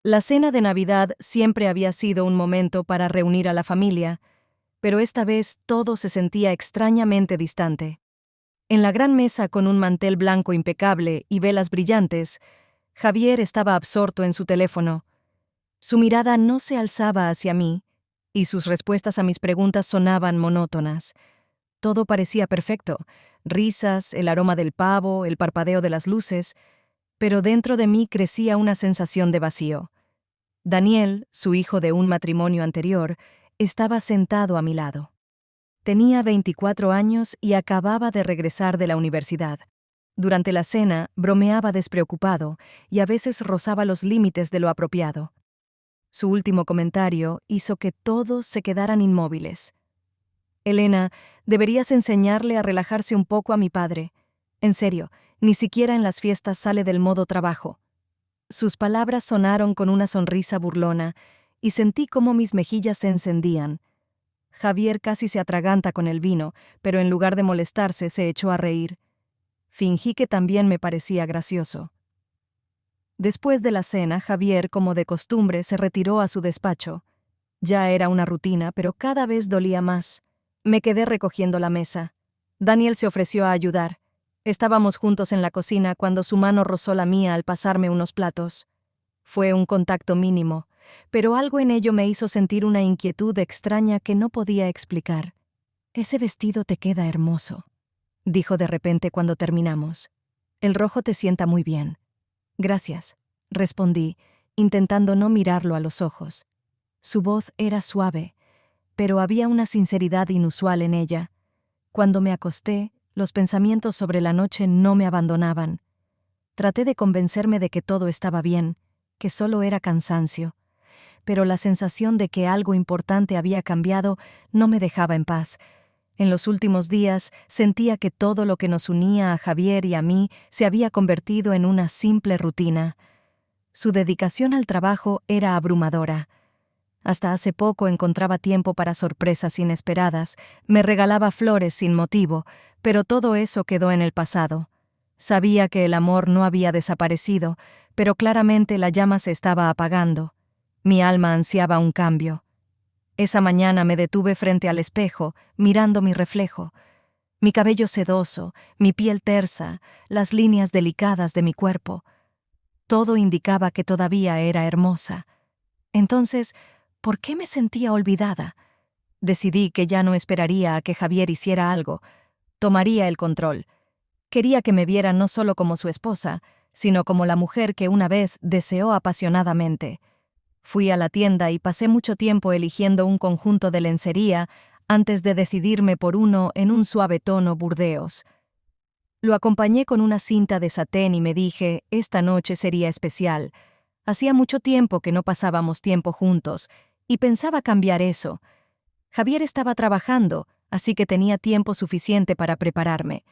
La cena de Navidad siempre había sido un momento para reunir a la familia, pero esta vez todo se sentía extrañamente distante. En la gran mesa con un mantel blanco impecable y velas brillantes, Javier estaba absorto en su teléfono. Su mirada no se alzaba hacia mí, y sus respuestas a mis preguntas sonaban monótonas. Todo parecía perfecto: risas, el aroma del pavo, el parpadeo de las luces, pero dentro de mí crecía una sensación de vacío. Daniel, su hijo de un matrimonio anterior, estaba sentado a mi lado. Tenía 24 años y acababa de regresar de la universidad. Durante la cena, bromeaba despreocupado y a veces rozaba los límites de lo apropiado. Su último comentario hizo que todos se quedaran inmóviles. «Elena, deberías enseñarle a relajarse un poco a mi padre. En serio, ni siquiera en las fiestas sale del modo trabajo». Sus palabras sonaron con una sonrisa burlona, y sentí cómo mis mejillas se encendían. Javier casi se atraganta con el vino, pero en lugar de molestarse se echó a reír. Fingí que también me parecía gracioso. Después de la cena, Javier, como de costumbre, se retiró a su despacho. Ya era una rutina, pero cada vez dolía más. Me quedé recogiendo la mesa. Daniel se ofreció a ayudar. Estábamos juntos en la cocina cuando su mano rozó la mía al pasarme unos platos. Fue un contacto mínimo, pero algo en ello me hizo sentir una inquietud extraña que no podía explicar. «Ese vestido te queda hermoso», dijo de repente cuando terminamos. «El rojo te sienta muy bien». «Gracias», respondí, intentando no mirarlo a los ojos. Su voz era suave, pero había una sinceridad inusual en ella. Cuando me acosté, los pensamientos sobre la noche no me abandonaban. Traté de convencerme de que todo estaba bien, que solo era cansancio, pero la sensación de que algo importante había cambiado no me dejaba en paz. En los últimos días sentía que todo lo que nos unía a Javier y a mí se había convertido en una simple rutina. Su dedicación al trabajo era abrumadora. Hasta hace poco encontraba tiempo para sorpresas inesperadas, me regalaba flores sin motivo, pero todo eso quedó en el pasado. Sabía que el amor no había desaparecido, pero claramente la llama se estaba apagando. Mi alma ansiaba un cambio. Esa mañana me detuve frente al espejo, mirando mi reflejo. Mi cabello sedoso, mi piel tersa, las líneas delicadas de mi cuerpo. Todo indicaba que todavía era hermosa. Entonces, ¿por qué me sentía olvidada? Decidí que ya no esperaría a que Javier hiciera algo. Tomaría el control. Quería que me viera no solo como su esposa, sino como la mujer que una vez deseó apasionadamente. Fui a la tienda y pasé mucho tiempo eligiendo un conjunto de lencería antes de decidirme por uno en un suave tono burdeos. Lo acompañé con una cinta de satén y me dije, esta noche sería especial. Hacía mucho tiempo que no pasábamos tiempo juntos, y pensaba cambiar eso. Javier estaba trabajando, así que tenía tiempo suficiente para prepararme.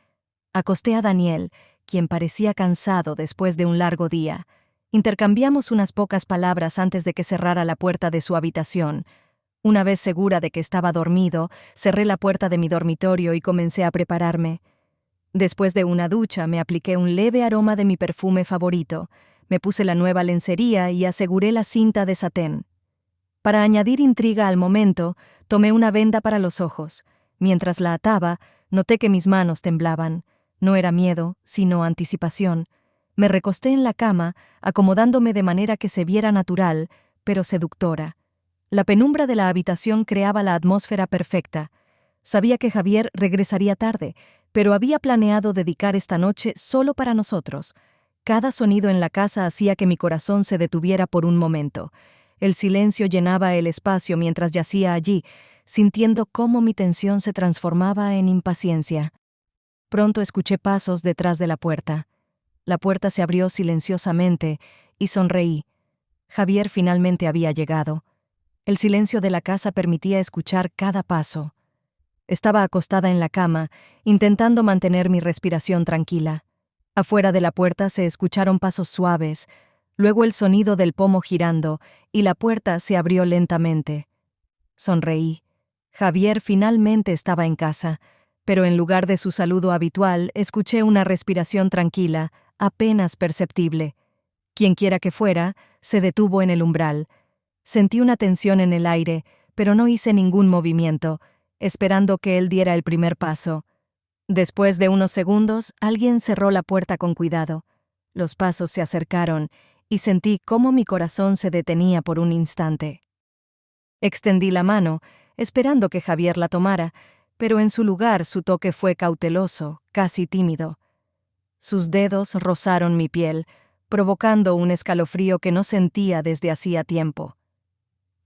Acosté a Daniel, quien parecía cansado después de un largo día. Intercambiamos unas pocas palabras antes de que cerrara la puerta de su habitación. Una vez segura de que estaba dormido, cerré la puerta de mi dormitorio y comencé a prepararme. Después de una ducha, me apliqué un leve aroma de mi perfume favorito. Me puse la nueva lencería y aseguré la cinta de satén. Para añadir intriga al momento, tomé una venda para los ojos. Mientras la ataba, noté que mis manos temblaban. No era miedo, sino anticipación. Me recosté en la cama, acomodándome de manera que se viera natural, pero seductora. La penumbra de la habitación creaba la atmósfera perfecta. Sabía que Javier regresaría tarde, pero había planeado dedicar esta noche solo para nosotros. Cada sonido en la casa hacía que mi corazón se detuviera por un momento. El silencio llenaba el espacio mientras yacía allí, sintiendo cómo mi tensión se transformaba en impaciencia. Pronto escuché pasos detrás de la puerta. La puerta se abrió silenciosamente y sonreí. Javier finalmente había llegado. El silencio de la casa permitía escuchar cada paso. Estaba acostada en la cama, intentando mantener mi respiración tranquila. Afuera de la puerta se escucharon pasos suaves, luego el sonido del pomo girando, y la puerta se abrió lentamente. Sonreí. Javier finalmente estaba en casa, pero en lugar de su saludo habitual, escuché una respiración tranquila, apenas perceptible. Quienquiera que fuera, se detuvo en el umbral. Sentí una tensión en el aire, pero no hice ningún movimiento, esperando que él diera el primer paso. Después de unos segundos, alguien cerró la puerta con cuidado. Los pasos se acercaron, y sentí cómo mi corazón se detenía por un instante. Extendí la mano, esperando que Javier la tomara, pero en su lugar su toque fue cauteloso, casi tímido. Sus dedos rozaron mi piel, provocando un escalofrío que no sentía desde hacía tiempo.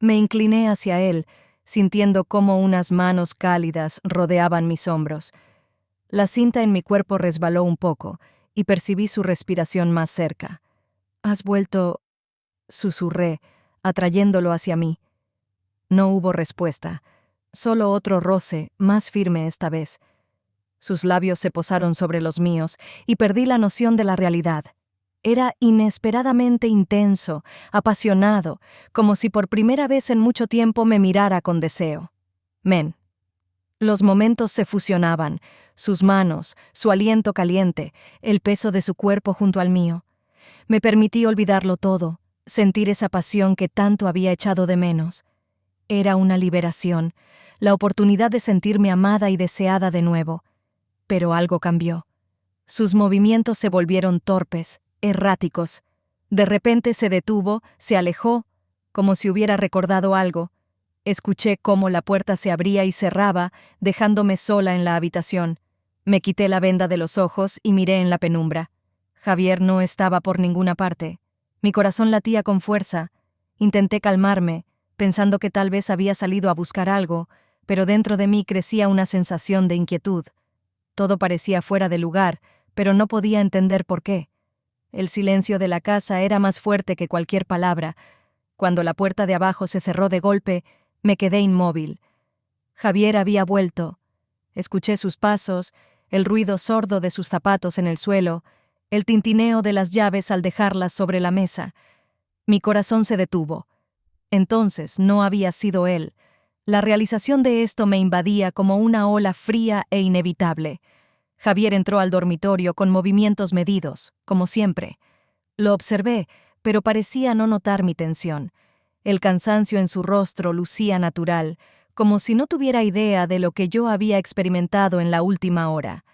Me incliné hacia él, sintiendo cómo unas manos cálidas rodeaban mis hombros. La cinta en mi cuerpo resbaló un poco, y percibí su respiración más cerca. «¿Has vuelto?», susurré, atrayéndolo hacia mí. No hubo respuesta, solo otro roce, más firme esta vez. Sus labios se posaron sobre los míos, y perdí la noción de la realidad. Era inesperadamente intenso, apasionado, como si por primera vez en mucho tiempo me mirara con deseo. Men. Los momentos se fusionaban, sus manos, su aliento caliente, el peso de su cuerpo junto al mío. Me permití olvidarlo todo, sentir esa pasión que tanto había echado de menos. Era una liberación, la oportunidad de sentirme amada y deseada de nuevo. Pero algo cambió. Sus movimientos se volvieron torpes, erráticos. De repente se detuvo, se alejó, como si hubiera recordado algo. Escuché cómo la puerta se abría y cerraba, dejándome sola en la habitación. Me quité la venda de los ojos y miré en la penumbra. Javier no estaba por ninguna parte. Mi corazón latía con fuerza. Intenté calmarme, pensando que tal vez había salido a buscar algo, pero dentro de mí crecía una sensación de inquietud. Todo parecía fuera de lugar, pero no podía entender por qué. El silencio de la casa era más fuerte que cualquier palabra. Cuando la puerta de abajo se cerró de golpe, me quedé inmóvil. Javier había vuelto. Escuché sus pasos, el ruido sordo de sus zapatos en el suelo, el tintineo de las llaves al dejarlas sobre la mesa. Mi corazón se detuvo. Entonces no había sido él. La realización de esto me invadía como una ola fría e inevitable. Javier entró al dormitorio con movimientos medidos, como siempre. Lo observé, pero parecía no notar mi tensión. El cansancio en su rostro lucía natural, como si no tuviera idea de lo que yo había experimentado en la última hora.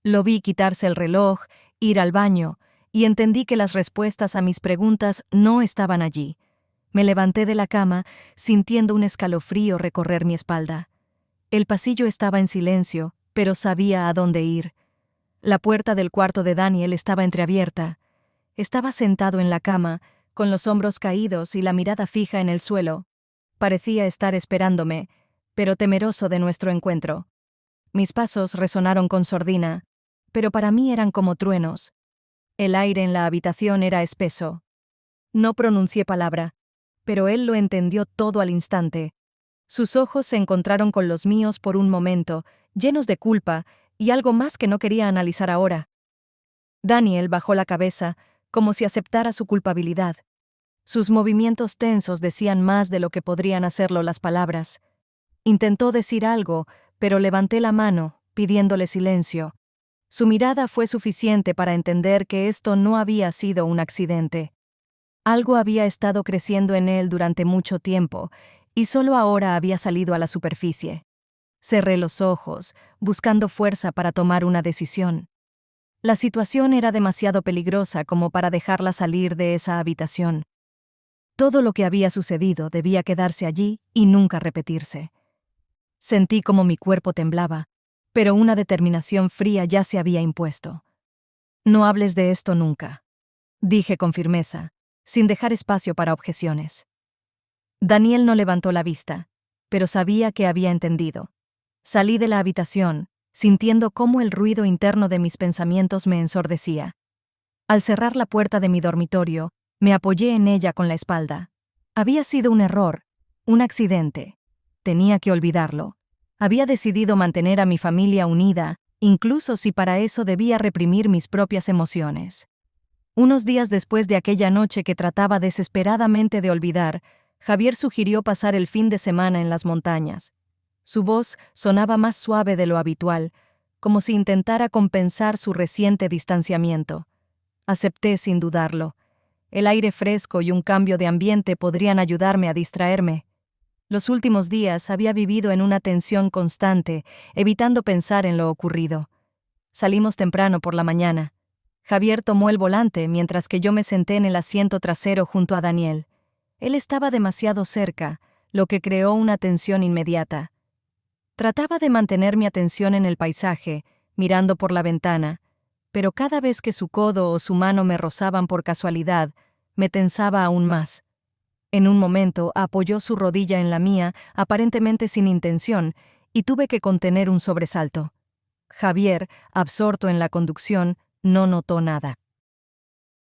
Lo vi quitarse el reloj, ir al baño, y entendí que las respuestas a mis preguntas no estaban allí. Me levanté de la cama, sintiendo un escalofrío recorrer mi espalda. El pasillo estaba en silencio, pero sabía a dónde ir. La puerta del cuarto de Daniel estaba entreabierta. Estaba sentado en la cama, con los hombros caídos y la mirada fija en el suelo. Parecía estar esperándome, pero temeroso de nuestro encuentro. Mis pasos resonaron con sordina, pero para mí eran como truenos. El aire en la habitación era espeso. No pronuncié palabra, pero él lo entendió todo al instante. Sus ojos se encontraron con los míos por un momento, llenos de culpa y algo más que no quería analizar ahora. Daniel bajó la cabeza, como si aceptara su culpabilidad. Sus movimientos tensos decían más de lo que podrían hacerlo las palabras. Intentó decir algo, pero levanté la mano, pidiéndole silencio. Su mirada fue suficiente para entender que esto no había sido un accidente. Algo había estado creciendo en él durante mucho tiempo, y solo ahora había salido a la superficie. Cerré los ojos, buscando fuerza para tomar una decisión. La situación era demasiado peligrosa como para dejarla salir de esa habitación. Todo lo que había sucedido debía quedarse allí y nunca repetirse. Sentí como mi cuerpo temblaba, pero una determinación fría ya se había impuesto. «No hables de esto nunca», dije con firmeza, sin dejar espacio para objeciones. Daniel no levantó la vista, pero sabía que había entendido. Salí de la habitación, sintiendo cómo el ruido interno de mis pensamientos me ensordecía. Al cerrar la puerta de mi dormitorio, me apoyé en ella con la espalda. Había sido un error, un accidente. Tenía que olvidarlo. Había decidido mantener a mi familia unida, incluso si para eso debía reprimir mis propias emociones. Unos días después de aquella noche que trataba desesperadamente de olvidar, Javier sugirió pasar el fin de semana en las montañas. Su voz sonaba más suave de lo habitual, como si intentara compensar su reciente distanciamiento. Acepté sin dudarlo. El aire fresco y un cambio de ambiente podrían ayudarme a distraerme. Los últimos días había vivido en una tensión constante, evitando pensar en lo ocurrido. Salimos temprano por la mañana. Javier tomó el volante mientras que yo me senté en el asiento trasero junto a Daniel. Él estaba demasiado cerca, lo que creó una tensión inmediata. Trataba de mantener mi atención en el paisaje, mirando por la ventana, pero cada vez que su codo o su mano me rozaban por casualidad, me tensaba aún más. En un momento apoyó su rodilla en la mía, aparentemente sin intención, y tuve que contener un sobresalto. Javier, absorto en la conducción, no notó nada.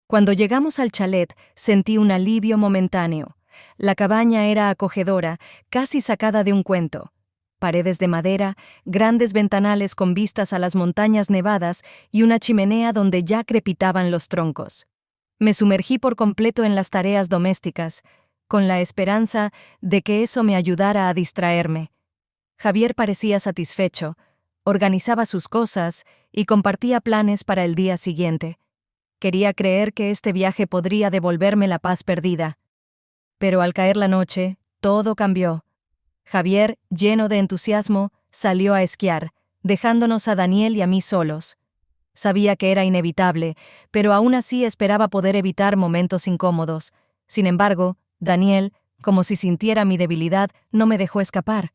Cuando llegamos al chalet, sentí un alivio momentáneo. La cabaña era acogedora, casi sacada de un cuento. Paredes de madera, grandes ventanales con vistas a las montañas nevadas y una chimenea donde ya crepitaban los troncos. Me sumergí por completo en las tareas domésticas, con la esperanza de que eso me ayudara a distraerme. Javier parecía satisfecho, organizaba sus cosas y compartía planes para el día siguiente. Quería creer que este viaje podría devolverme la paz perdida. Pero al caer la noche, todo cambió. Javier, lleno de entusiasmo, salió a esquiar, dejándonos a Daniel y a mí solos. Sabía que era inevitable, pero aún así esperaba poder evitar momentos incómodos. Sin embargo, Daniel, como si sintiera mi debilidad, no me dejó escapar.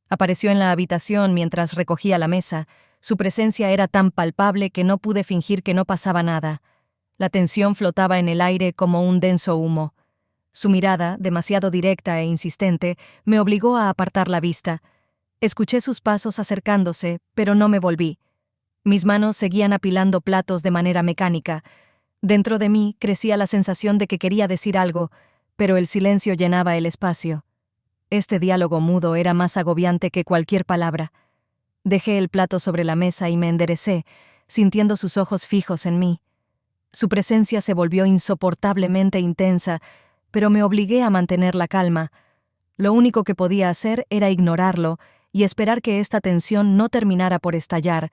Apareció en la habitación mientras recogía la mesa. Su presencia era tan palpable que no pude fingir que no pasaba nada. La tensión flotaba en el aire como un denso humo. Su mirada, demasiado directa e insistente, me obligó a apartar la vista. Escuché sus pasos acercándose, pero no me volví. Mis manos seguían apilando platos de manera mecánica. Dentro de mí crecía la sensación de que quería decir algo, pero el silencio llenaba el espacio. Este diálogo mudo era más agobiante que cualquier palabra. Dejé el plato sobre la mesa y me enderecé, sintiendo sus ojos fijos en mí. Su presencia se volvió insoportablemente intensa, pero me obligué a mantener la calma. Lo único que podía hacer era ignorarlo y esperar que esta tensión no terminara por estallar.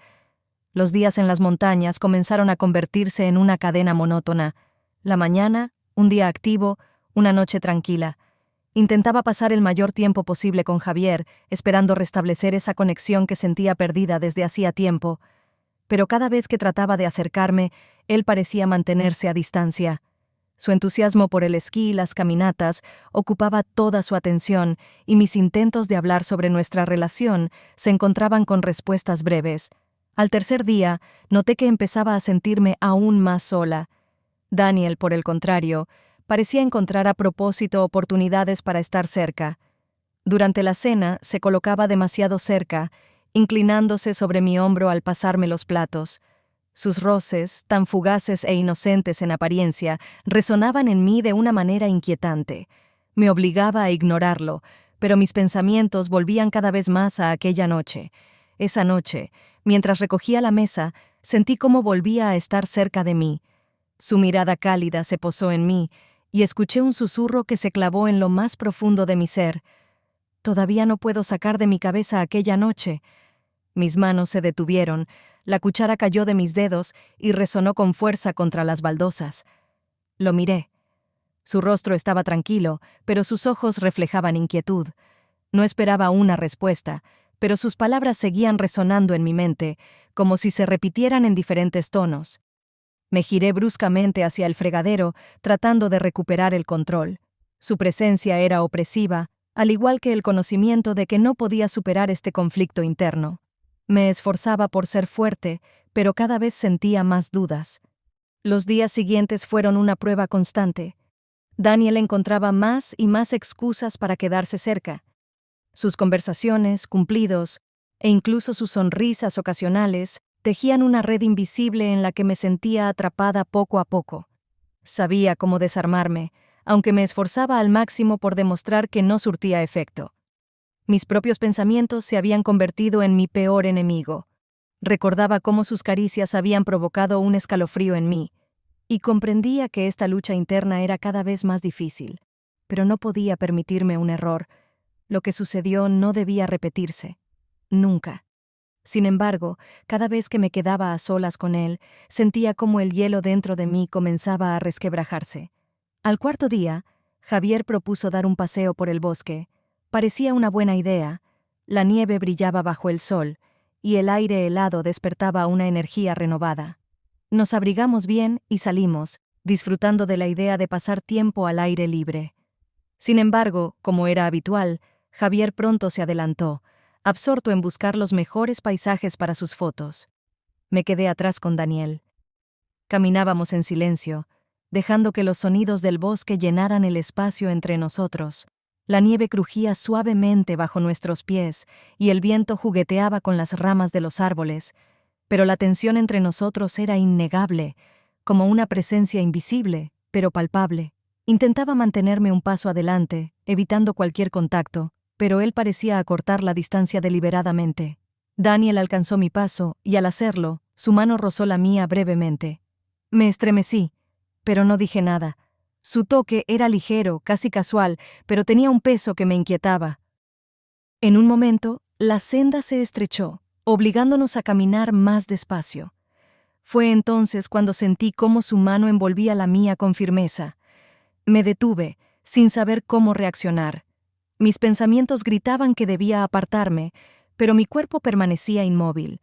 Los días en las montañas comenzaron a convertirse en una cadena monótona. La mañana, un día activo, una noche tranquila. Intentaba pasar el mayor tiempo posible con Javier, esperando restablecer esa conexión que sentía perdida desde hacía tiempo. Pero cada vez que trataba de acercarme, él parecía mantenerse a distancia. Su entusiasmo por el esquí y las caminatas ocupaba toda su atención, y mis intentos de hablar sobre nuestra relación se encontraban con respuestas breves. Al tercer día, noté que empezaba a sentirme aún más sola. Daniel, por el contrario, parecía encontrar a propósito oportunidades para estar cerca. Durante la cena, se colocaba demasiado cerca, inclinándose sobre mi hombro al pasarme los platos. Sus roces, tan fugaces e inocentes en apariencia, resonaban en mí de una manera inquietante. Me obligaba a ignorarlo, pero mis pensamientos volvían cada vez más a aquella noche. Esa noche, mientras recogía la mesa, sentí cómo volvía a estar cerca de mí. Su mirada cálida se posó en mí, y escuché un susurro que se clavó en lo más profundo de mi ser. Todavía no puedo sacar de mi cabeza aquella noche. Mis manos se detuvieron, la cuchara cayó de mis dedos y resonó con fuerza contra las baldosas. Lo miré. Su rostro estaba tranquilo, pero sus ojos reflejaban inquietud. No esperaba una respuesta, pero sus palabras seguían resonando en mi mente, como si se repitieran en diferentes tonos. Me giré bruscamente hacia el fregadero, tratando de recuperar el control. Su presencia era opresiva, al igual que el conocimiento de que no podía superar este conflicto interno. Me esforzaba por ser fuerte, pero cada vez sentía más dudas. Los días siguientes fueron una prueba constante. Daniel encontraba más y más excusas para quedarse cerca. Sus conversaciones, cumplidos, e incluso sus sonrisas ocasionales tejían una red invisible en la que me sentía atrapada poco a poco. Sabía cómo desarmarme, aunque me esforzaba al máximo por demostrar que no surtía efecto. Mis propios pensamientos se habían convertido en mi peor enemigo. Recordaba cómo sus caricias habían provocado un escalofrío en mí, y comprendía que esta lucha interna era cada vez más difícil, pero no podía permitirme un error. Lo que sucedió no debía repetirse. Nunca. Sin embargo, cada vez que me quedaba a solas con él, sentía cómo el hielo dentro de mí comenzaba a resquebrajarse. Al cuarto día, Javier propuso dar un paseo por el bosque. Parecía una buena idea. La nieve brillaba bajo el sol, y el aire helado despertaba una energía renovada. Nos abrigamos bien y salimos, disfrutando de la idea de pasar tiempo al aire libre. Sin embargo, como era habitual, Javier pronto se adelantó, absorto en buscar los mejores paisajes para sus fotos. Me quedé atrás con Daniel. Caminábamos en silencio, dejando que los sonidos del bosque llenaran el espacio entre nosotros. La nieve crujía suavemente bajo nuestros pies y el viento jugueteaba con las ramas de los árboles, pero la tensión entre nosotros era innegable, como una presencia invisible, pero palpable. Intentaba mantenerme un paso adelante, evitando cualquier contacto, pero él parecía acortar la distancia deliberadamente. Daniel alcanzó mi paso, y al hacerlo, su mano rozó la mía brevemente. Me estremecí, pero no dije nada. Su toque era ligero, casi casual, pero tenía un peso que me inquietaba. En un momento, la senda se estrechó, obligándonos a caminar más despacio. Fue entonces cuando sentí cómo su mano envolvía la mía con firmeza. Me detuve, sin saber cómo reaccionar. Mis pensamientos gritaban que debía apartarme, pero mi cuerpo permanecía inmóvil.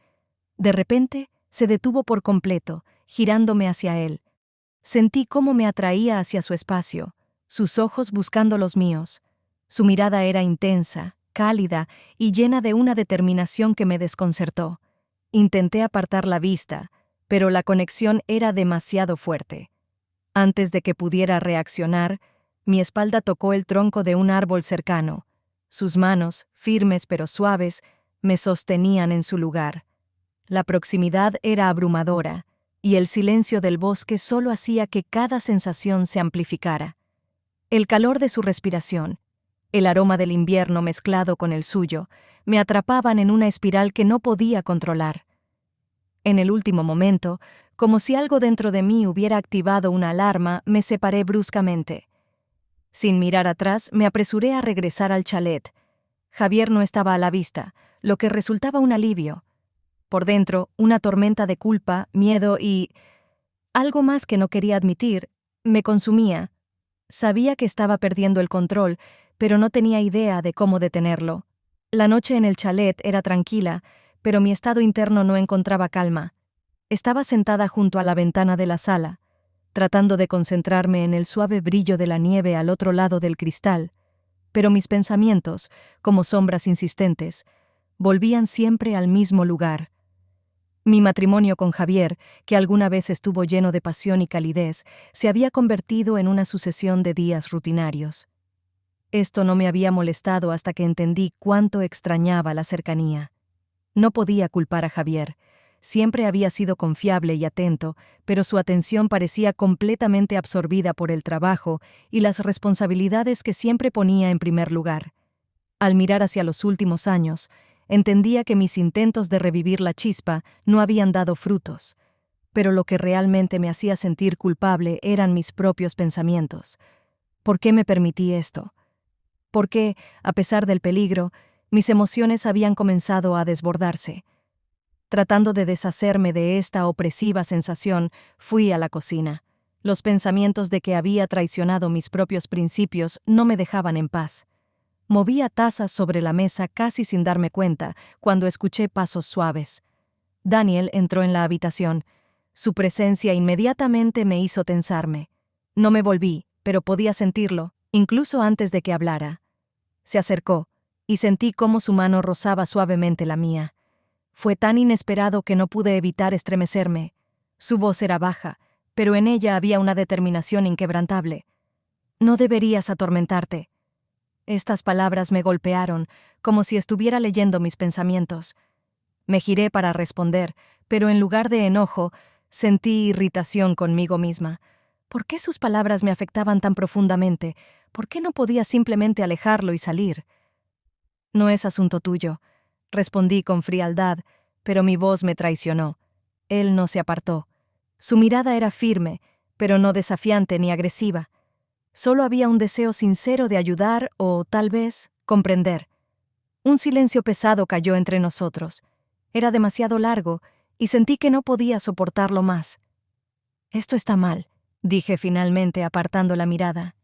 De repente, se detuvo por completo, girándome hacia él. Sentí cómo me atraía hacia su espacio, sus ojos buscando los míos. Su mirada era intensa, cálida y llena de una determinación que me desconcertó. Intenté apartar la vista, pero la conexión era demasiado fuerte. Antes de que pudiera reaccionar, mi espalda tocó el tronco de un árbol cercano. Sus manos, firmes pero suaves, me sostenían en su lugar. La proximidad era abrumadora, y el silencio del bosque solo hacía que cada sensación se amplificara. El calor de su respiración, el aroma del invierno mezclado con el suyo, me atrapaban en una espiral que no podía controlar. En el último momento, como si algo dentro de mí hubiera activado una alarma, me separé bruscamente. Sin mirar atrás, me apresuré a regresar al chalet. Javier no estaba a la vista, lo que resultaba un alivio. Por dentro, una tormenta de culpa, miedo y algo más que no quería admitir, me consumía. Sabía que estaba perdiendo el control, pero no tenía idea de cómo detenerlo. La noche en el chalet era tranquila, pero mi estado interno no encontraba calma. Estaba sentada junto a la ventana de la sala, tratando de concentrarme en el suave brillo de la nieve al otro lado del cristal, pero mis pensamientos, como sombras insistentes, volvían siempre al mismo lugar. Mi matrimonio con Javier, que alguna vez estuvo lleno de pasión y calidez, se había convertido en una sucesión de días rutinarios. Esto no me había molestado hasta que entendí cuánto extrañaba la cercanía. No podía culpar a Javier. Siempre había sido confiable y atento, pero su atención parecía completamente absorbida por el trabajo y las responsabilidades que siempre ponía en primer lugar. Al mirar hacia los últimos años, entendía que mis intentos de revivir la chispa no habían dado frutos, pero lo que realmente me hacía sentir culpable eran mis propios pensamientos. ¿Por qué me permití esto? ¿Por qué, a pesar del peligro, mis emociones habían comenzado a desbordarse? Tratando de deshacerme de esta opresiva sensación, fui a la cocina. Los pensamientos de que había traicionado mis propios principios no me dejaban en paz. Movía tazas sobre la mesa casi sin darme cuenta cuando escuché pasos suaves. Daniel entró en la habitación. Su presencia inmediatamente me hizo tensarme. No me volví, pero podía sentirlo, incluso antes de que hablara. Se acercó, y sentí cómo su mano rozaba suavemente la mía. Fue tan inesperado que no pude evitar estremecerme. Su voz era baja, pero en ella había una determinación inquebrantable. No deberías atormentarte. Estas palabras me golpearon, como si estuviera leyendo mis pensamientos. Me giré para responder, pero en lugar de enojo, sentí irritación conmigo misma. ¿Por qué sus palabras me afectaban tan profundamente? ¿Por qué no podía simplemente alejarlo y salir? No es asunto tuyo, respondí con frialdad, pero mi voz me traicionó. Él no se apartó. Su mirada era firme, pero no desafiante ni agresiva. Solo había un deseo sincero de ayudar o, tal vez, comprender. Un silencio pesado cayó entre nosotros. Era demasiado largo y sentí que no podía soportarlo más. Esto está mal, dije finalmente apartando la mirada.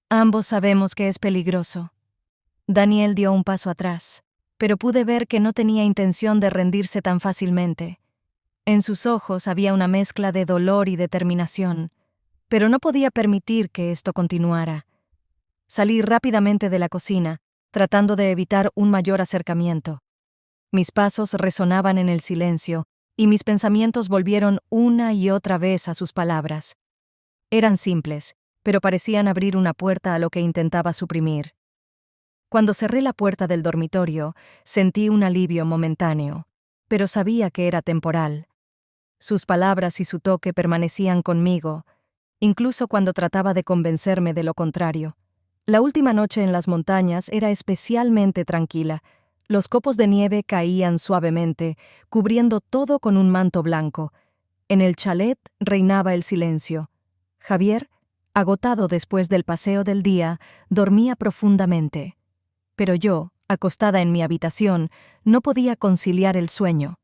Ambos sabemos que es peligroso. Daniel dio un paso atrás, pero pude ver que no tenía intención de rendirse tan fácilmente. En sus ojos había una mezcla de dolor y determinación, pero no podía permitir que esto continuara. Salí rápidamente de la cocina, tratando de evitar un mayor acercamiento. Mis pasos resonaban en el silencio, y mis pensamientos volvieron una y otra vez a sus palabras. Eran simples, pero parecían abrir una puerta a lo que intentaba suprimir. Cuando cerré la puerta del dormitorio, sentí un alivio momentáneo, pero sabía que era temporal. Sus palabras y su toque permanecían conmigo, incluso cuando trataba de convencerme de lo contrario. La última noche en las montañas era especialmente tranquila. Los copos de nieve caían suavemente, cubriendo todo con un manto blanco. En el chalet reinaba el silencio. Javier, agotado después del paseo del día, dormía profundamente. Pero yo, acostada en mi habitación, no podía conciliar el sueño.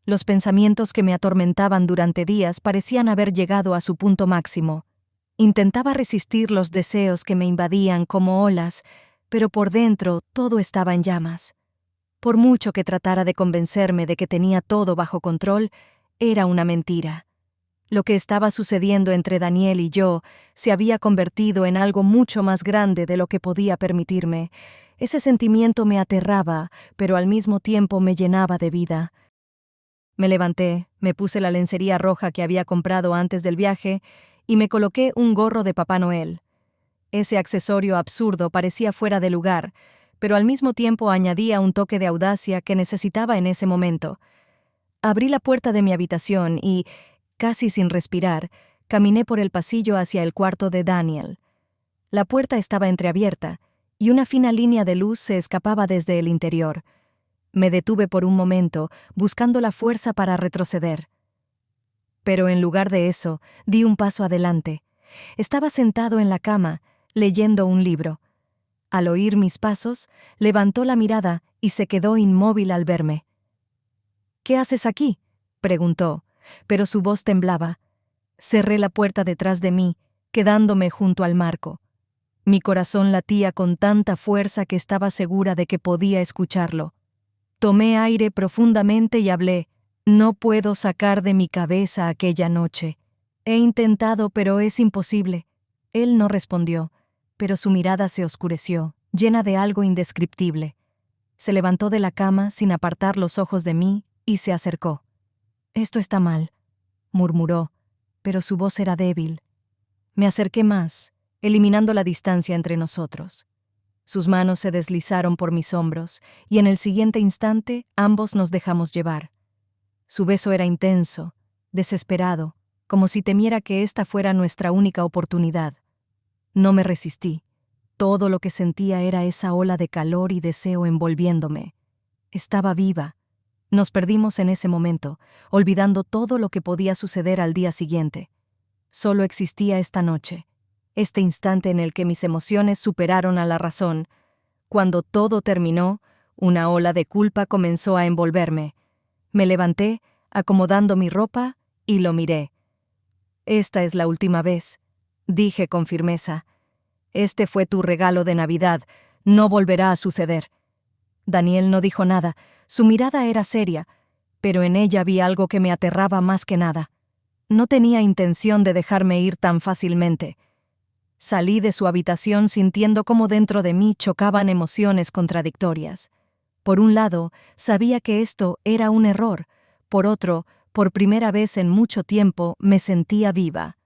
Los pensamientos que me atormentaban durante días parecían haber llegado a su punto máximo. Intentaba resistir los deseos que me invadían como olas, pero por dentro todo estaba en llamas. Por mucho que tratara de convencerme de que tenía todo bajo control, era una mentira. Lo que estaba sucediendo entre Daniel y yo se había convertido en algo mucho más grande de lo que podía permitirme. Ese sentimiento me aterraba, pero al mismo tiempo me llenaba de vida. Me levanté, me puse la lencería roja que había comprado antes del viaje y me coloqué un gorro de Papá Noel. Ese accesorio absurdo parecía fuera de lugar, pero al mismo tiempo añadía un toque de audacia que necesitaba en ese momento. Abrí la puerta de mi habitación y, casi sin respirar, caminé por el pasillo hacia el cuarto de Daniel. La puerta estaba entreabierta, y una fina línea de luz se escapaba desde el interior. Me detuve por un momento, buscando la fuerza para retroceder. Pero en lugar de eso, di un paso adelante. Estaba sentado en la cama, leyendo un libro. Al oír mis pasos, levantó la mirada y se quedó inmóvil al verme. «¿Qué haces aquí?», preguntó, pero su voz temblaba. Cerré la puerta detrás de mí, quedándome junto al marco. Mi corazón latía con tanta fuerza que estaba segura de que podía escucharlo. Tomé aire profundamente y hablé. No puedo sacar de mi cabeza aquella noche. He intentado, pero es imposible. Él no respondió, pero su mirada se oscureció, llena de algo indescriptible. Se levantó de la cama sin apartar los ojos de mí y se acercó. «Esto está mal», murmuró, pero su voz era débil. Me acerqué más, eliminando la distancia entre nosotros. Sus manos se deslizaron por mis hombros, y en el siguiente instante ambos nos dejamos llevar. Su beso era intenso, desesperado, como si temiera que esta fuera nuestra única oportunidad. No me resistí. Todo lo que sentía era esa ola de calor y deseo envolviéndome. Estaba viva. Nos perdimos en ese momento, olvidando todo lo que podía suceder al día siguiente. Solo existía esta noche, este instante en el que mis emociones superaron a la razón. Cuando todo terminó, una ola de culpa comenzó a envolverme. Me levanté, acomodando mi ropa, y lo miré. «Esta es la última vez», dije con firmeza. «Este fue tu regalo de Navidad. No volverá a suceder». Daniel no dijo nada. Su mirada era seria, pero en ella vi algo que me aterraba más que nada. No tenía intención de dejarme ir tan fácilmente. Salí de su habitación sintiendo cómo dentro de mí chocaban emociones contradictorias. Por un lado, sabía que esto era un error. Por otro, por primera vez en mucho tiempo, me sentía viva.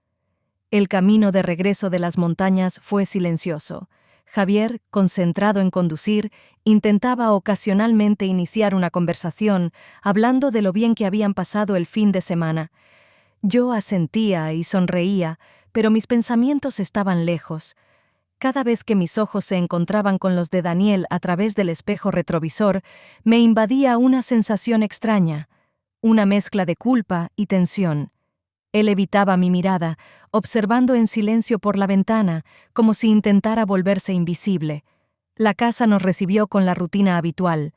El camino de regreso de las montañas fue silencioso. Javier, concentrado en conducir, intentaba ocasionalmente iniciar una conversación, hablando de lo bien que habían pasado el fin de semana. Yo asentía y sonreía, pero mis pensamientos estaban lejos. Cada vez que mis ojos se encontraban con los de Daniel a través del espejo retrovisor, me invadía una sensación extraña, una mezcla de culpa y tensión. Él evitaba mi mirada, observando en silencio por la ventana, como si intentara volverse invisible. La casa nos recibió con la rutina habitual.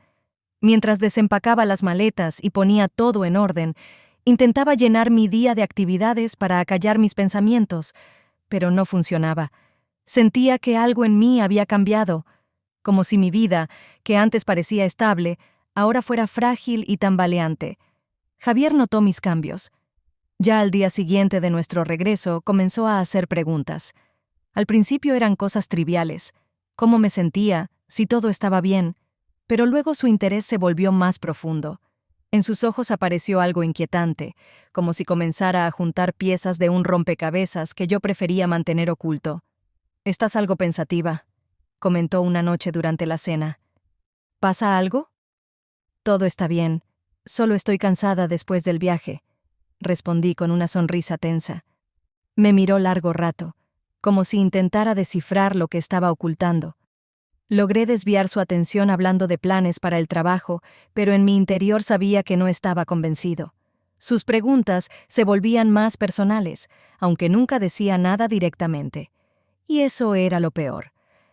Mientras desempacaba las maletas y ponía todo en orden, Intentaba llenar mi día de actividades para acallar mis pensamientos, pero no funcionaba. Sentía que algo en mí había cambiado, como si mi vida, que antes parecía estable, ahora fuera frágil y tambaleante. Javier notó mis cambios. Ya al día siguiente de nuestro regreso comenzó a hacer preguntas. Al principio eran cosas triviales, cómo me sentía, si todo estaba bien, pero luego su interés se volvió más profundo. En sus ojos apareció algo inquietante, como si comenzara a juntar piezas de un rompecabezas que yo prefería mantener oculto. «Estás algo pensativa», comentó una noche durante la cena. «¿Pasa algo?» «Todo está bien. Solo estoy cansada después del viaje», respondí con una sonrisa tensa. Me miró largo rato, como si intentara descifrar lo que estaba ocultando. Logré desviar su atención hablando de planes para el trabajo, pero en mi interior sabía que no estaba convencido. Sus preguntas se volvían más personales, aunque nunca decía nada directamente. Y eso era lo peor,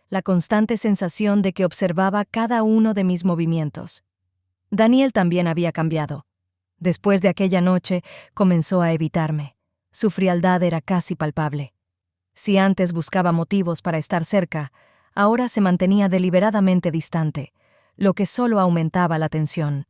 la constante sensación de que observaba cada uno de mis movimientos. Daniel también había cambiado. Después de aquella noche, comenzó a evitarme. Su frialdad era casi palpable. Si antes buscaba motivos para estar cerca, ahora se mantenía deliberadamente distante, lo que solo aumentaba la tensión.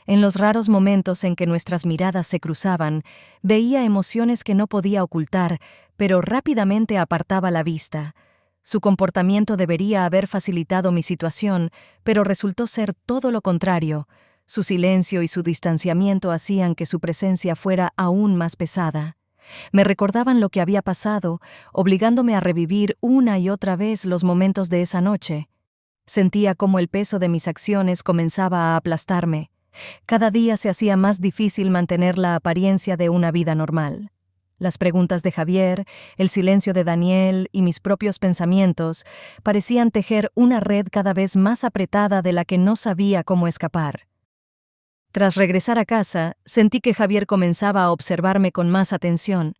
En los raros momentos en que nuestras miradas se cruzaban, veía emociones que no podía ocultar, pero rápidamente apartaba la vista. Su comportamiento debería haber facilitado mi situación, pero resultó ser todo lo contrario. Su silencio y su distanciamiento hacían que su presencia fuera aún más pesada. Me recordaban lo que había pasado, obligándome a revivir una y otra vez los momentos de esa noche. Sentía cómo el peso de mis acciones comenzaba a aplastarme. Cada día se hacía más difícil mantener la apariencia de una vida normal. Las preguntas de Javier, el silencio de Daniel y mis propios pensamientos parecían tejer una red cada vez más apretada de la que no sabía cómo escapar. Tras regresar a casa, sentí que Javier comenzaba a observarme con más atención.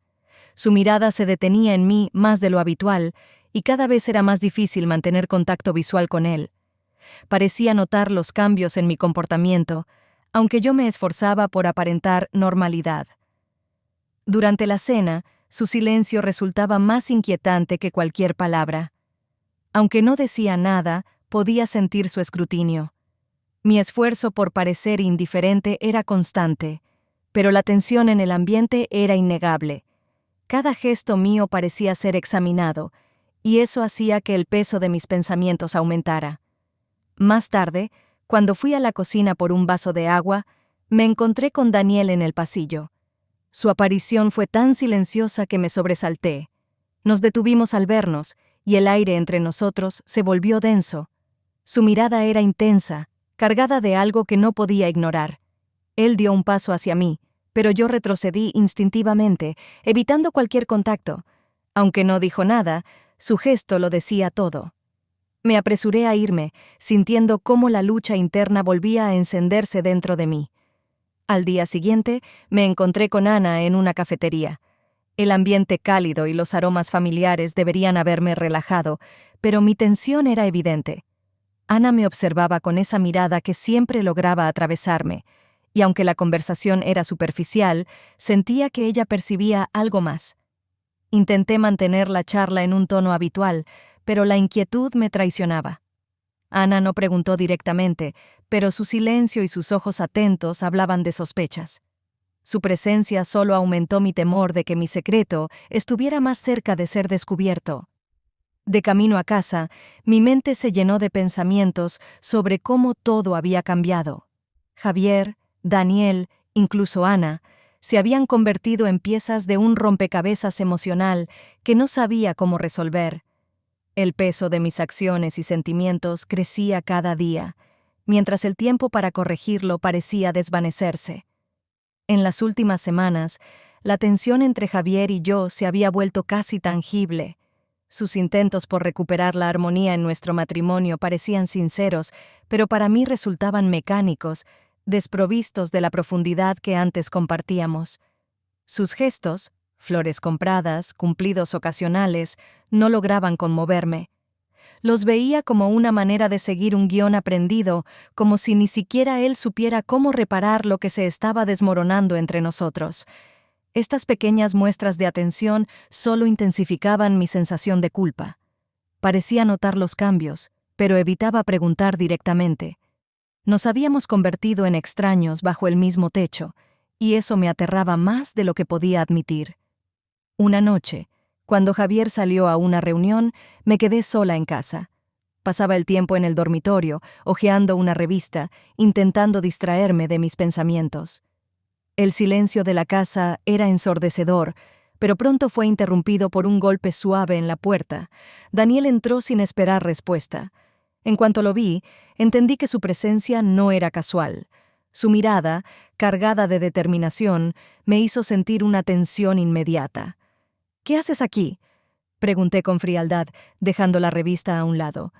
Su mirada se detenía en mí más de lo habitual, y cada vez era más difícil mantener contacto visual con él. Parecía notar los cambios en mi comportamiento, aunque yo me esforzaba por aparentar normalidad. Durante la cena, su silencio resultaba más inquietante que cualquier palabra. Aunque no decía nada, podía sentir su escrutinio. Mi esfuerzo por parecer indiferente era constante, pero la tensión en el ambiente era innegable. Cada gesto mío parecía ser examinado, y eso hacía que el peso de mis pensamientos aumentara. Más tarde, cuando fui a la cocina por un vaso de agua, me encontré con Daniel en el pasillo. Su aparición fue tan silenciosa que me sobresalté. Nos detuvimos al vernos, y el aire entre nosotros se volvió denso. Su mirada era intensa, cargada de algo que no podía ignorar. Él dio un paso hacia mí, pero yo retrocedí instintivamente, evitando cualquier contacto. Aunque no dijo nada, su gesto lo decía todo. Me apresuré a irme, sintiendo cómo la lucha interna volvía a encenderse dentro de mí. Al día siguiente, me encontré con Ana en una cafetería. El ambiente cálido y los aromas familiares deberían haberme relajado, pero mi tensión era evidente. Ana me observaba con esa mirada que siempre lograba atravesarme, y aunque la conversación era superficial, sentía que ella percibía algo más. Intenté mantener la charla en un tono habitual, pero la inquietud me traicionaba. Ana no preguntó directamente, pero su silencio y sus ojos atentos hablaban de sospechas. Su presencia solo aumentó mi temor de que mi secreto estuviera más cerca de ser descubierto. De camino a casa, mi mente se llenó de pensamientos sobre cómo todo había cambiado. Javier, Daniel, incluso Ana, se habían convertido en piezas de un rompecabezas emocional que no sabía cómo resolver. El peso de mis acciones y sentimientos crecía cada día, mientras el tiempo para corregirlo parecía desvanecerse. En las últimas semanas, la tensión entre Javier y yo se había vuelto casi tangible. Sus intentos por recuperar la armonía en nuestro matrimonio parecían sinceros, pero para mí resultaban mecánicos, desprovistos de la profundidad que antes compartíamos. Sus gestos, flores compradas, cumplidos ocasionales, no lograban conmoverme. Los veía como una manera de seguir un guión aprendido, como si ni siquiera él supiera cómo reparar lo que se estaba desmoronando entre nosotros. Estas pequeñas muestras de atención solo intensificaban mi sensación de culpa. Parecía notar los cambios, pero evitaba preguntar directamente. Nos habíamos convertido en extraños bajo el mismo techo, y eso me aterraba más de lo que podía admitir. Una noche, cuando Javier salió a una reunión, me quedé sola en casa. Pasaba el tiempo en el dormitorio, hojeando una revista, intentando distraerme de mis pensamientos. El silencio de la casa era ensordecedor, pero pronto fue interrumpido por un golpe suave en la puerta. Daniel entró sin esperar respuesta. En cuanto lo vi, entendí que su presencia no era casual. Su mirada, cargada de determinación, me hizo sentir una tensión inmediata. «¿Qué haces aquí?», pregunté con frialdad, dejando la revista a un lado.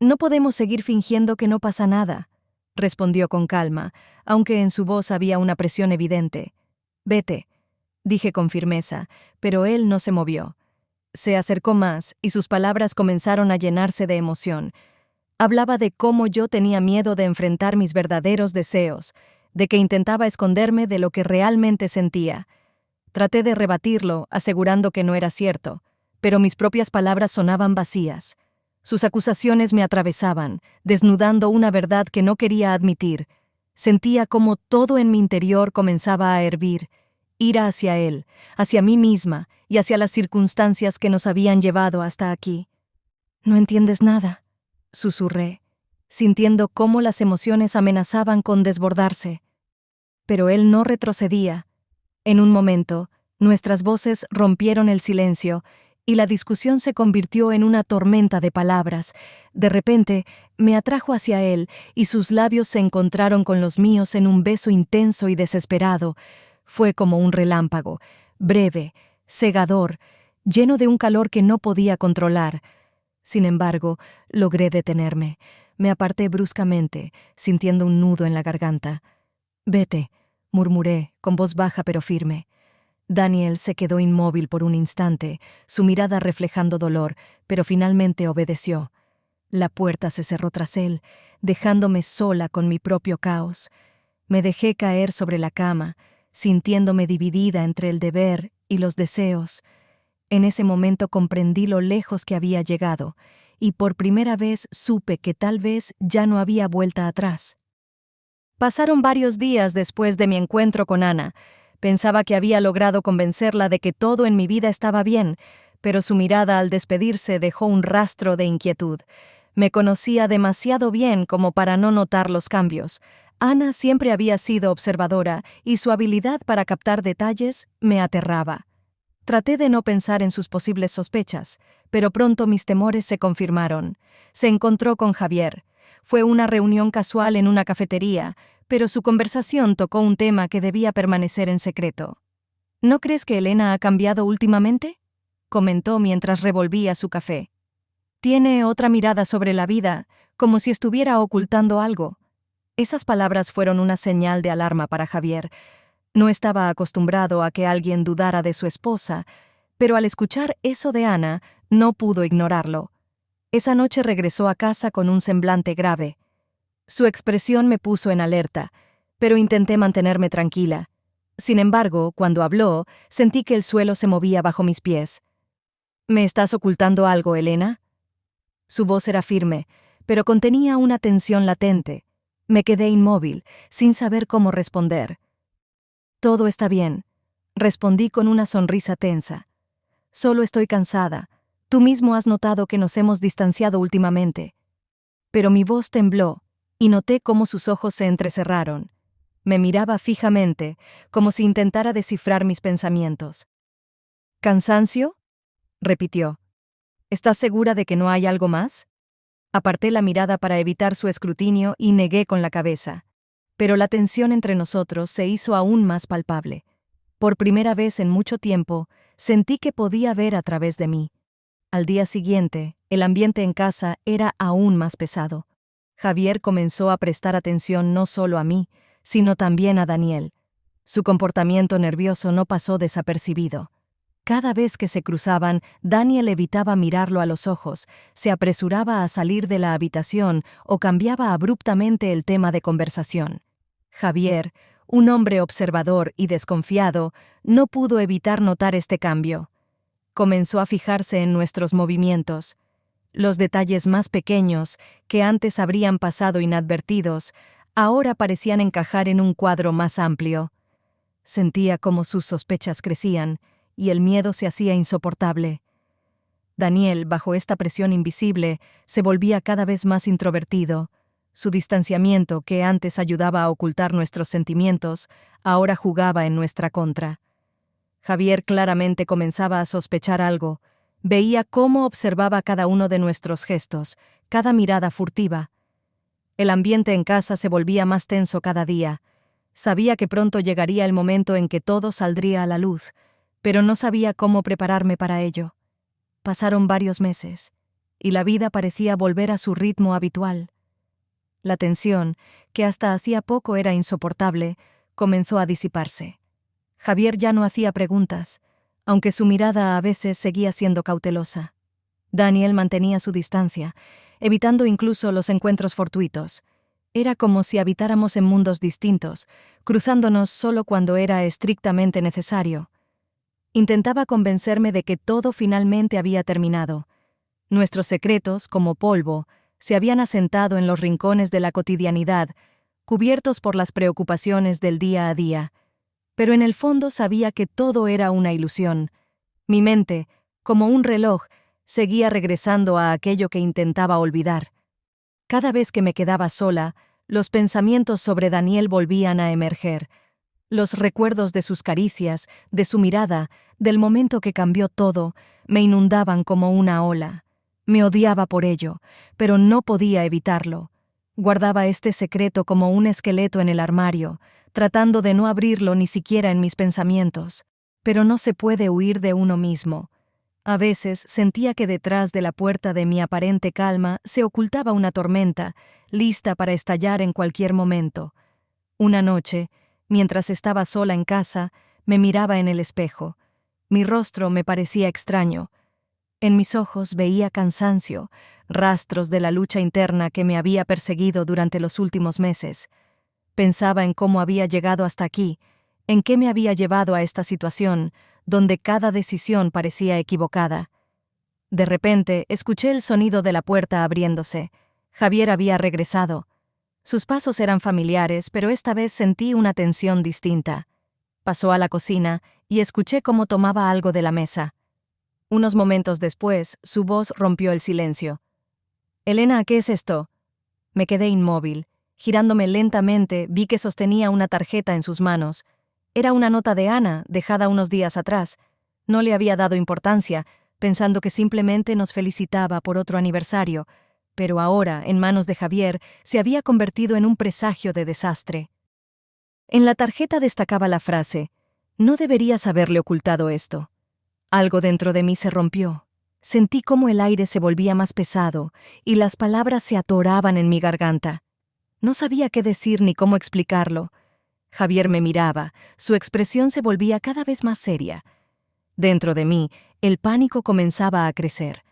«No podemos seguir fingiendo que no pasa nada», respondió con calma, aunque en su voz había una presión evidente. «Vete», dije con firmeza, pero él no se movió. Se acercó más y sus palabras comenzaron a llenarse de emoción. Hablaba de cómo yo tenía miedo de enfrentar mis verdaderos deseos, de que intentaba esconderme de lo que realmente sentía. Traté de rebatirlo, asegurando que no era cierto, pero mis propias palabras sonaban vacías. Sus acusaciones me atravesaban, desnudando una verdad que no quería admitir. Sentía como todo en mi interior comenzaba a hervir, ira hacia él, hacia mí misma y hacia las circunstancias que nos habían llevado hasta aquí. «No entiendes nada», susurré, sintiendo cómo las emociones amenazaban con desbordarse. Pero él no retrocedía. En un momento, nuestras voces rompieron el silencio y la discusión se convirtió en una tormenta de palabras. De repente, me atrajo hacia él y sus labios se encontraron con los míos en un beso intenso y desesperado. Fue como un relámpago, breve, cegador, lleno de un calor que no podía controlar. Sin embargo, logré detenerme. Me aparté bruscamente, sintiendo un nudo en la garganta. «Vete», murmuré, con voz baja pero firme. Daniel se quedó inmóvil por un instante, su mirada reflejando dolor, pero finalmente obedeció. La puerta se cerró tras él, dejándome sola con mi propio caos. Me dejé caer sobre la cama, sintiéndome dividida entre el deber y los deseos. En ese momento comprendí lo lejos que había llegado, y por primera vez supe que tal vez ya no había vuelta atrás. Pasaron varios días después de mi encuentro con Ana. Pensaba que había logrado convencerla de que todo en mi vida estaba bien, pero su mirada al despedirse dejó un rastro de inquietud. Me conocía demasiado bien como para no notar los cambios. Ana siempre había sido observadora y su habilidad para captar detalles me aterraba. Traté de no pensar en sus posibles sospechas, pero pronto mis temores se confirmaron. Se encontró con Javier. Fue una reunión casual en una cafetería, pero su conversación tocó un tema que debía permanecer en secreto. «¿No crees que Elena ha cambiado últimamente?», comentó mientras revolvía su café. «Tiene otra mirada sobre la vida, como si estuviera ocultando algo». Esas palabras fueron una señal de alarma para Javier. No estaba acostumbrado a que alguien dudara de su esposa, pero al escuchar eso de Ana, no pudo ignorarlo. Esa noche regresó a casa con un semblante grave. Su expresión me puso en alerta, pero intenté mantenerme tranquila. Sin embargo, cuando habló, sentí que el suelo se movía bajo mis pies. «¿Me estás ocultando algo, Elena?». Su voz era firme, pero contenía una tensión latente. Me quedé inmóvil, sin saber cómo responder. «Todo está bien», respondí con una sonrisa tensa. «Solo estoy cansada. Tú mismo has notado que nos hemos distanciado últimamente». Pero mi voz tembló, y noté cómo sus ojos se entrecerraron. Me miraba fijamente, como si intentara descifrar mis pensamientos. «¿Cansancio?», repitió. «¿Estás segura de que no hay algo más?». Aparté la mirada para evitar su escrutinio y negué con la cabeza. Pero la tensión entre nosotros se hizo aún más palpable. Por primera vez en mucho tiempo, sentí que podía ver a través de mí. Al día siguiente, el ambiente en casa era aún más pesado. Javier comenzó a prestar atención no solo a mí, sino también a Daniel. Su comportamiento nervioso no pasó desapercibido. Cada vez que se cruzaban, Daniel evitaba mirarlo a los ojos, se apresuraba a salir de la habitación o cambiaba abruptamente el tema de conversación. Javier, un hombre observador y desconfiado, no pudo evitar notar este cambio. Comenzó a fijarse en nuestros movimientos. Los detalles más pequeños, que antes habrían pasado inadvertidos, ahora parecían encajar en un cuadro más amplio. Sentía cómo sus sospechas crecían, y el miedo se hacía insoportable. Daniel, bajo esta presión invisible, se volvía cada vez más introvertido. Su distanciamiento, que antes ayudaba a ocultar nuestros sentimientos, ahora jugaba en nuestra contra. Javier claramente comenzaba a sospechar algo. Veía cómo observaba cada uno de nuestros gestos, cada mirada furtiva. El ambiente en casa se volvía más tenso cada día. Sabía que pronto llegaría el momento en que todo saldría a la luz, pero no sabía cómo prepararme para ello. Pasaron varios meses, y la vida parecía volver a su ritmo habitual. La tensión, que hasta hacía poco era insoportable, comenzó a disiparse. Javier ya no hacía preguntas, aunque su mirada a veces seguía siendo cautelosa. Daniel mantenía su distancia, evitando incluso los encuentros fortuitos. Era como si habitáramos en mundos distintos, cruzándonos solo cuando era estrictamente necesario. Intentaba convencerme de que todo finalmente había terminado. Nuestros secretos, como polvo, se habían asentado en los rincones de la cotidianidad, cubiertos por las preocupaciones del día a día. Pero en el fondo sabía que todo era una ilusión. Mi mente, como un reloj, seguía regresando a aquello que intentaba olvidar. Cada vez que me quedaba sola, los pensamientos sobre Daniel volvían a emerger. Los recuerdos de sus caricias, de su mirada, del momento que cambió todo, me inundaban como una ola. Me odiaba por ello, pero no podía evitarlo. Guardaba este secreto como un esqueleto en el armario, tratando de no abrirlo ni siquiera en mis pensamientos. Pero no se puede huir de uno mismo. A veces sentía que detrás de la puerta de mi aparente calma se ocultaba una tormenta, lista para estallar en cualquier momento. Una noche, mientras estaba sola en casa, me miraba en el espejo. Mi rostro me parecía extraño. En mis ojos veía cansancio, rastros de la lucha interna que me había perseguido durante los últimos meses. Pensaba en cómo había llegado hasta aquí, en qué me había llevado a esta situación, donde cada decisión parecía equivocada. De repente, escuché el sonido de la puerta abriéndose. Javier había regresado. Sus pasos eran familiares, pero esta vez sentí una tensión distinta. Pasó a la cocina y escuché cómo tomaba algo de la mesa. Unos momentos después, su voz rompió el silencio. «Elena, ¿qué es esto?» Me quedé inmóvil. Girándome lentamente, vi que sostenía una tarjeta en sus manos. Era una nota de Ana, dejada unos días atrás. No le había dado importancia, pensando que simplemente nos felicitaba por otro aniversario, pero ahora, en manos de Javier, se había convertido en un presagio de desastre. En la tarjeta destacaba la frase: «No deberías haberle ocultado esto». Algo dentro de mí se rompió. Sentí cómo el aire se volvía más pesado y las palabras se atoraban en mi garganta. No sabía qué decir ni cómo explicarlo. Javier me miraba, su expresión se volvía cada vez más seria. Dentro de mí, el pánico comenzaba a crecer.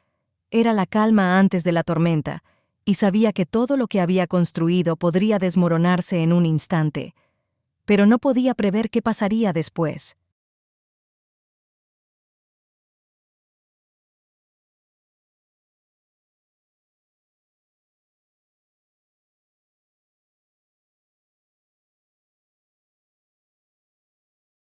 Era la calma antes de la tormenta, y sabía que todo lo que había construido podría desmoronarse en un instante. Pero no podía prever qué pasaría después.